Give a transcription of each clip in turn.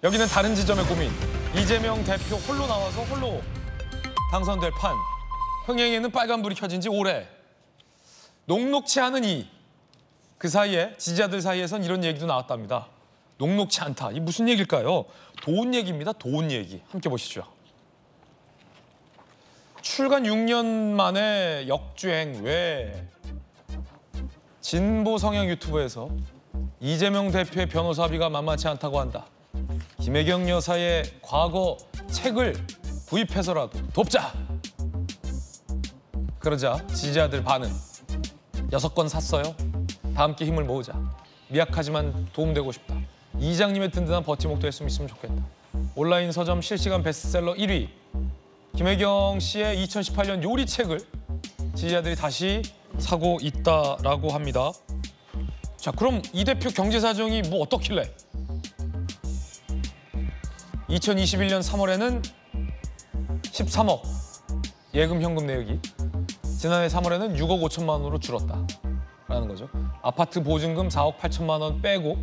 여기는 다른 지점의 고민. 이재명 대표 홀로 나와서 홀로 당선될 판. 흥행에는 빨간불이 켜진 지 오래. 녹록치 않은 그 사이에 지지자들 사이에선 이런 얘기도 나왔답니다. 녹록치 않다. 이 무슨 얘기일까요? 돈 얘기입니다. 돈 얘기. 함께 보시죠. 출간 6년 만에 역주행. 왜? 진보 성향 유튜브에서 이재명 대표의 변호사비가 만만치 않다고 한다. 김혜경 여사의 과거 책을 구입해서라도 돕자. 그러자 지지자들 반응. 6권 샀어요. 다 함께 힘을 모으자. 미약하지만 도움되고 싶다. 이장님의 든든한 버팀목도 했으면 좋겠다. 온라인 서점 실시간 베스트셀러 1위. 김혜경 씨의 2018년 요리책을 지지자들이 다시 사고 있다라고 합니다. 자, 그럼 이 대표 경제 사정이 뭐 어떻길래? 2021년 3월에는 13억 예금 현금 내역이 지난해 3월에는 6억 5천만 원으로 줄었다라는 거죠. 아파트 보증금 4억 8천만 원 빼고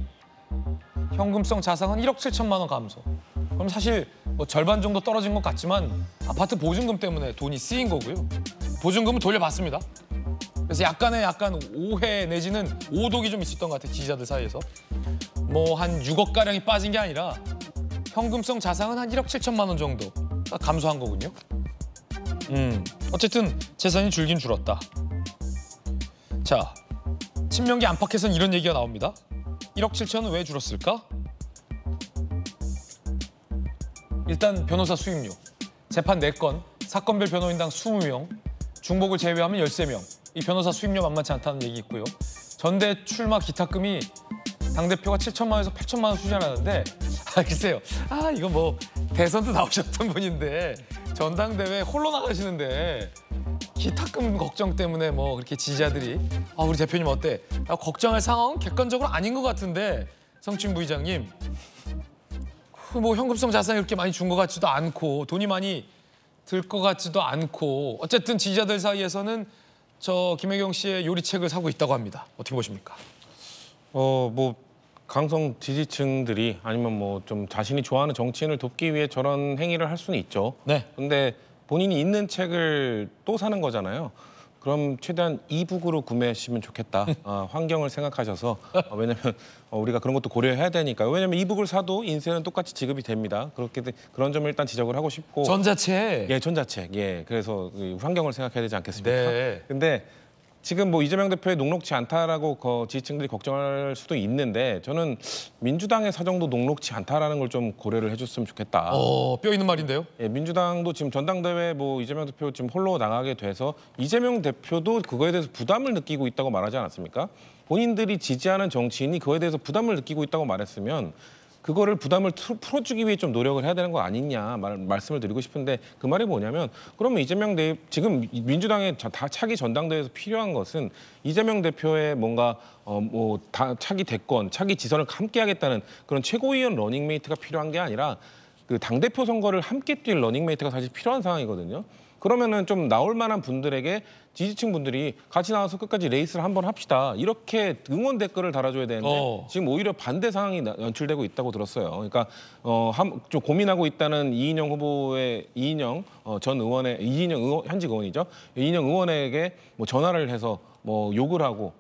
현금성 자산은 1억 7천만 원 감소. 그럼 사실 뭐 절반 정도 떨어진 것 같지만 아파트 보증금 때문에 돈이 쓰인 거고요. 보증금은 돌려받습니다. 그래서 약간 오해 내지는 오독이 좀 있었던 것 같아요. 지지자들 사이에서. 뭐 한 6억가량이 빠진 게 아니라 현금성 자산은 한 1억 7천만 원 정도 감소한 거군요. 어쨌든 재산이 줄긴 줄었다. 자, 친명계 안팎에서는 이런 얘기가 나옵니다. 1억 7천은 왜 줄었을까? 일단 변호사 수임료. 재판 4건, 사건별 변호인당 20명, 중복을 제외하면 13명. 이 변호사 수임료 만만치 않다는 얘기 있고요. 전대 출마 기탁금이 당대표가 7천만 원에서 8천만 원 수준하는데 글쎄요. 이거 뭐 대선도 나오셨던 분인데 전당대회 홀로 나가시는데 기탁금 걱정 때문에 뭐 그렇게 지지자들이 우리 대표님 어때? 걱정할 상황은 객관적으로 아닌 것 같은데 성춘 부의장님 뭐 현금성 자산이 그렇게 많이 준 것 같지도 않고 돈이 많이 들 것 같지도 않고 어쨌든 지지자들 사이에서는 저 김혜경 씨의 요리책을 사고 있다고 합니다. 어떻게 보십니까? 뭐 강성 지지층들이 아니면 뭐 좀 자신이 좋아하는 정치인을 돕기 위해 저런 행위를 할 수는 있죠. 네. 근데 본인이 있는 책을 또 사는 거잖아요. 그럼 최대한 이북으로 구매하시면 좋겠다. 환경을 생각하셔서 왜냐면 우리가 그런 것도 고려해야 되니까. 왜냐면 이북을 사도 인쇄는 똑같이 지급이 됩니다. 그런 점을 일단 지적을 하고 싶고. 전자책. 예, 전자책. 예, 그래서 환경을 생각해야 되지 않겠습니까? 네. 근데 지금 뭐 이재명 대표의 녹록치 않다라고 지지층들이 걱정할 수도 있는데 저는 민주당의 사정도 녹록치 않다라는 걸 좀 고려를 해줬으면 좋겠다. 뼈 있는 말인데요. 예, 민주당도 지금 전당대회 뭐 이재명 대표 지금 홀로 나가게 돼서 이재명 대표도 그거에 대해서 부담을 느끼고 있다고 말하지 않았습니까? 본인들이 지지하는 정치인이 그거에 대해서 부담을 느끼고 있다고 말했으면 그거를 부담을 풀어주기 위해 좀 노력을 해야 되는 거 아니냐 말씀을 드리고 싶은데 그 말이 뭐냐면 그러면 이재명 지금 민주당의 차기 전당대회에서 필요한 것은 이재명 대표의 뭔가 차기 대권, 차기 지선을 함께 하겠다는 그런 최고위원 러닝메이트가 필요한 게 아니라 그 당대표 선거를 함께 뛸 러닝메이트가 사실 필요한 상황이거든요. 그러면은 좀 나올 만한 분들에게 지지층 분들이 같이 나와서 끝까지 레이스를 한번 합시다. 이렇게 응원 댓글을 달아줘야 되는데 지금 오히려 반대 상황이 연출되고 있다고 들었어요. 그러니까 좀 고민하고 있다는 이인영 후보의 전 의원의 현직 의원이죠. 이인영 의원에게 뭐 전화를 해서 뭐 욕을 하고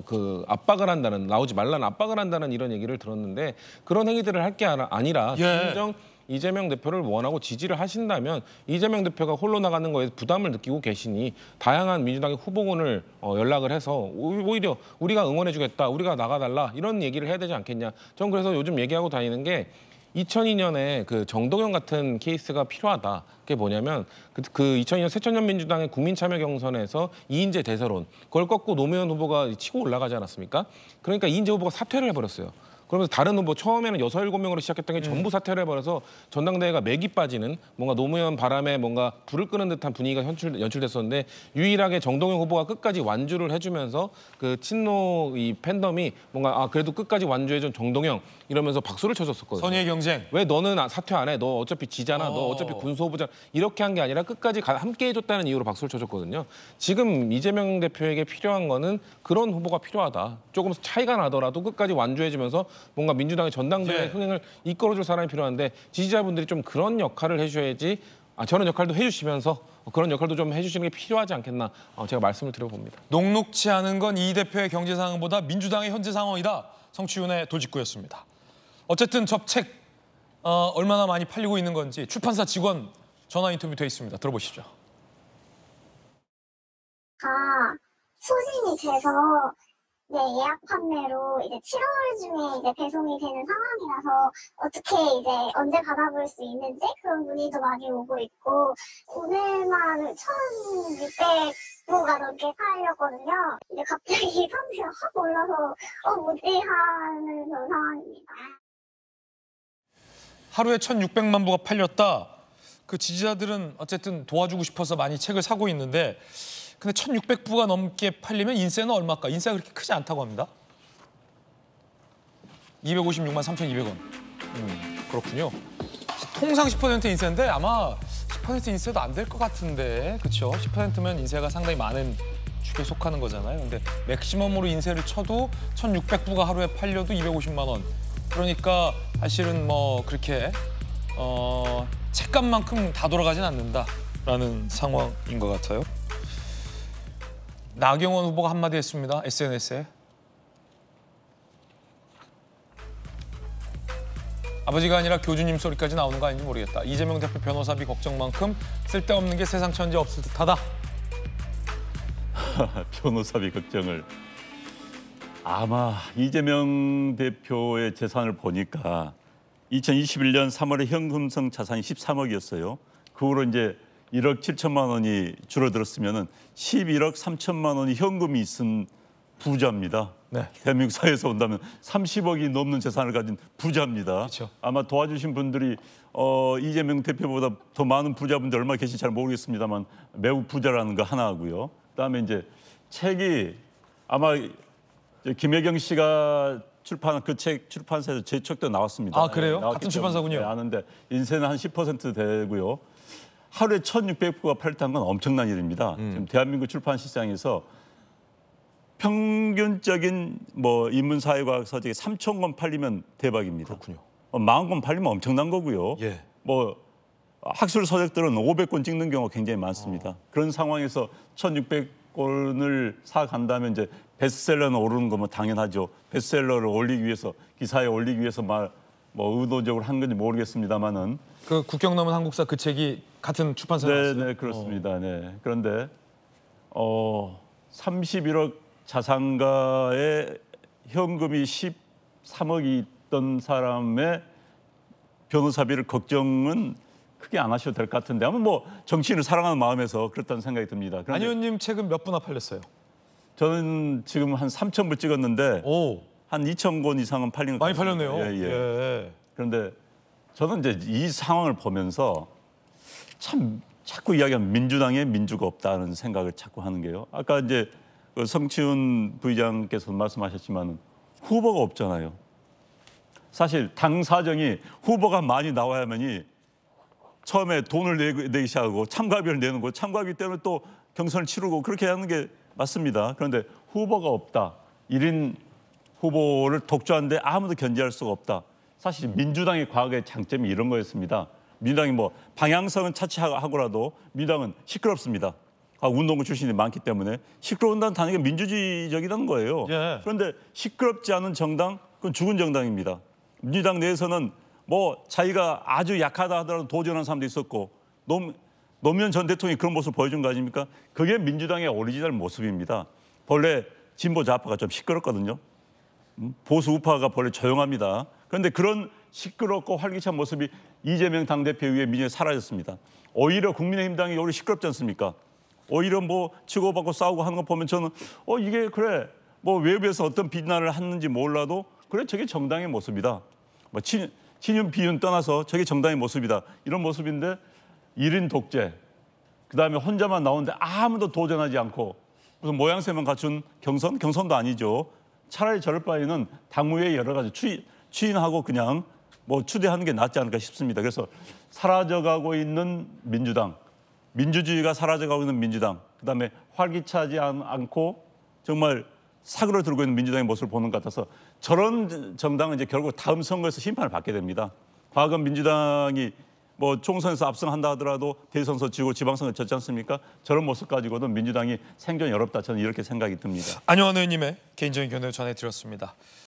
그 압박을 한다는 나오지 말라는 압박을 한다는 이런 얘기를 들었는데 그런 행위들을 할 게 아니라 진정 이재명 대표를 원하고 지지를 하신다면 이재명 대표가 홀로 나가는 거에 부담을 느끼고 계시니 다양한 민주당의 후보군을 연락을 해서 오히려 우리가 응원해주겠다, 우리가 나가달라 이런 얘기를 해야 되지 않겠냐. 전 그래서 요즘 얘기하고 다니는 게 2002년에 그 정동영 같은 케이스가 필요하다. 그게 뭐냐면 그 2002년 새천년민주당의 국민참여 경선에서 이인재 대세론 그걸 꺾고 노무현 후보가 치고 올라가지 않았습니까? 그러니까 이인재 후보가 사퇴를 해버렸어요. 그러면서 다른 후보 처음에는 6, 7명으로 시작했던 게 전부 사퇴를 해버려서 전당대회가 맥이 빠지는 뭔가 노무현 바람에 뭔가 불을 끄는 듯한 분위기가 연출됐었는데 유일하게 정동영 후보가 끝까지 완주를 해주면서 그 친노 이 팬덤이 뭔가 그래도 끝까지 완주해준 정동영 이러면서 박수를 쳐줬었거든요. 선의의 경쟁. 왜 너는 사퇴 안 해? 너 어차피 지잖아. 너 어차피 군수후보잖아. 이렇게 한 게 아니라 끝까지 함께 해줬다는 이유로 박수를 쳐줬거든요. 지금 이재명 대표에게 필요한 거는 그런 후보가 필요하다. 조금 차이가 나더라도 끝까지 완주해주면서 뭔가 민주당의 전당대회 예. 흥행을 이끌어줄 사람이 필요한데 지지자분들이 좀 그런 역할을 해주셔야지 저런 역할도 해주시면서 그런 역할도 좀 해주시는 게 필요하지 않겠나 제가 말씀을 드려봅니다. 녹록치 않은 건 이 대표의 경제 상황보다 민주당의 현재 상황이다. 성취윤의 돌직구였습니다. 어쨌든 접책 얼마나 많이 팔리고 있는 건지 출판사 직원 전화 인터뷰 돼 있습니다. 들어보시죠. 소진이 돼서 예약 판매로 이제 7월 중에 이제 배송이 되는 상황이라서 어떻게 이제 언제 받아볼 수 있는지 그런 문의도 많이 오고 있고 오늘만 1,600부가 넘게 팔렸거든요. 이제 갑자기 판매가 확 올라서 못 하는 그런 상황입니다. 하루에 1,600만 부가 팔렸다. 그 지지자들은 어쨌든 도와주고 싶어서 많이 책을 사고 있는데 근데 1,600부가 넘게 팔리면 인세는 얼마일까? 인세가 그렇게 크지 않다고 합니다. 256만 3,200원. 그렇군요. 통상 10% 인세인데 아마 10% 인세도 안 될 것 같은데 그렇죠? 10%면 인세가 상당히 많은 축에 속하는 거잖아요. 근데 맥시멈으로 인세를 쳐도 1,600부가 하루에 팔려도 250만 원. 그러니까 사실은 뭐 그렇게 책값만큼 다 돌아가진 않는다라는 상황인 것 같아요. 나경원 후보가 한마디 했습니다. SNS에. 아버지가 아니라 교주님 소리까지 나오는 거 아닌지 모르겠다. 이재명 대표 변호사비 걱정만큼 쓸데없는 게 세상 천지에 없을 듯하다. 변호사비 걱정을. 아마 이재명 대표의 재산을 보니까 2021년 3월에 현금성 자산이 13억이었어요. 그 후로 이제 1억 7천만 원이 줄어들었으면은 11억 3천만 원이 현금이 있은 부자입니다. 네. 대한민국 사회에서 본다면 30억이 넘는 재산을 가진 부자입니다. 그렇죠. 아마 도와주신 분들이 이재명 대표보다 더 많은 부자분들 얼마나 계신지 잘 모르겠습니다만 매우 부자라는 거 하나고요. 그다음에 이제 책이 아마 김혜경 씨가 출판한 그 책 출판사에서 제 책도 나왔습니다. 아, 그래요? 나왔기 같은 출판사군요. 때문에 아는데 인세는 한 10% 되고요. 하루에 1,600부가 팔렸다는 건 엄청난 일입니다. 지금 대한민국 출판 시장에서 평균적인 뭐 인문사회과학 서적이 3,000권 팔리면 대박입니다. 그렇군요. 40,000권 팔리면 엄청난 거고요. 예. 뭐 학술 서적들은 500권 찍는 경우가 굉장히 많습니다. 그런 상황에서 1,600권을 사 간다면 이제 베스트셀러는 오르는 거면 당연하죠. 베스트셀러를 올리기 위해서 기사에 올리기 위해서 뭐 의도적으로 한 건지 모르겠습니다만은 그 국경 넘은 한국사 그 책이 같은 출판사였어요. 네, 그렇습니다. 네. 그런데 31억 자산가의 현금이 13억이 있던 사람의 변호사비를 걱정은 크게 안 하셔도 될 것 같은데 아마 뭐 정치인을 사랑하는 마음에서 그렇다는 생각이 듭니다. 안 그런데 의원님 책은 몇 부나 팔렸어요? 저는 지금 한 3,000부 찍었는데 오, 한 2,000권 이상은 팔린 것 많이 같습니다. 팔렸네요. 예. 그런데 저는 이제 이 상황을 보면서 참 자꾸 이야기하면 민주당에 민주가 없다는 생각을 자꾸 하는 게요. 아까 이제 그 성치훈 부의장께서 말씀하셨지만 후보가 없잖아요. 사실 당 사정이 후보가 많이 나와야만이 처음에 돈을 내기 시작하고 참가비를 내는 거, 참가비 때문에 또 경선을 치르고 그렇게 하는 게 맞습니다. 그런데 후보가 없다. 1인 후보를 독주하는데 아무도 견제할 수가 없다. 사실 민주당의 과거의 장점이 이런 거였습니다. 민주당이 뭐 방향성은 차치하고라도 민주당은 시끄럽습니다. 운동부 출신이 많기 때문에 시끄러운다는 단어가 민주주의적이라는 거예요. 예. 그런데 시끄럽지 않은 정당, 그건 죽은 정당입니다. 민주당 내에서는 뭐 자기가 아주 약하다 하더라도 도전하는 사람도 있었고 노무현 전 대통령이 그런 모습을 보여준 거 아닙니까? 그게 민주당의 오리지널 모습입니다. 본래 진보 좌파가 좀 시끄럽거든요. 보수 우파가 본래 조용합니다. 그런데 그런 시끄럽고 활기찬 모습이 이재명 당대표 이후에 민주당에 사라졌습니다. 오히려 국민의힘당이 오히려 시끄럽지 않습니까? 오히려 뭐 치고받고 싸우고 하는 거 보면 저는 이게 그래 뭐 외부에서 어떤 비난을 하는지 몰라도 그래 저게 정당의 모습이다. 뭐 친윤 비윤 떠나서 저게 정당의 모습이다. 이런 모습인데 1인 독재 그다음에 혼자만 나오는데 아무도 도전하지 않고 무슨 모양새만 갖춘 경선도 아니죠. 차라리 저럴 바에는 당무회에 여러 가지 추인하고 그냥 뭐 추대하는 게 낫지 않을까 싶습니다. 그래서 사라져가고 있는 민주당, 민주주의가 사라져가고 있는 민주당, 그다음에 활기차지 않고 정말 사그러들고 있는 민주당의 모습을 보는 것 같아서 저런 정당은 이제 결국 다음 선거에서 심판을 받게 됩니다. 과거 민주당이 뭐 총선에서 압승한다 하더라도 대선에서 지고 지방선거 졌지 않습니까? 저런 모습 가지고는 민주당이 생존이 어렵다. 저는 이렇게 생각이 듭니다. 안용환 의원님의 개인적인 견해 전해드렸습니다.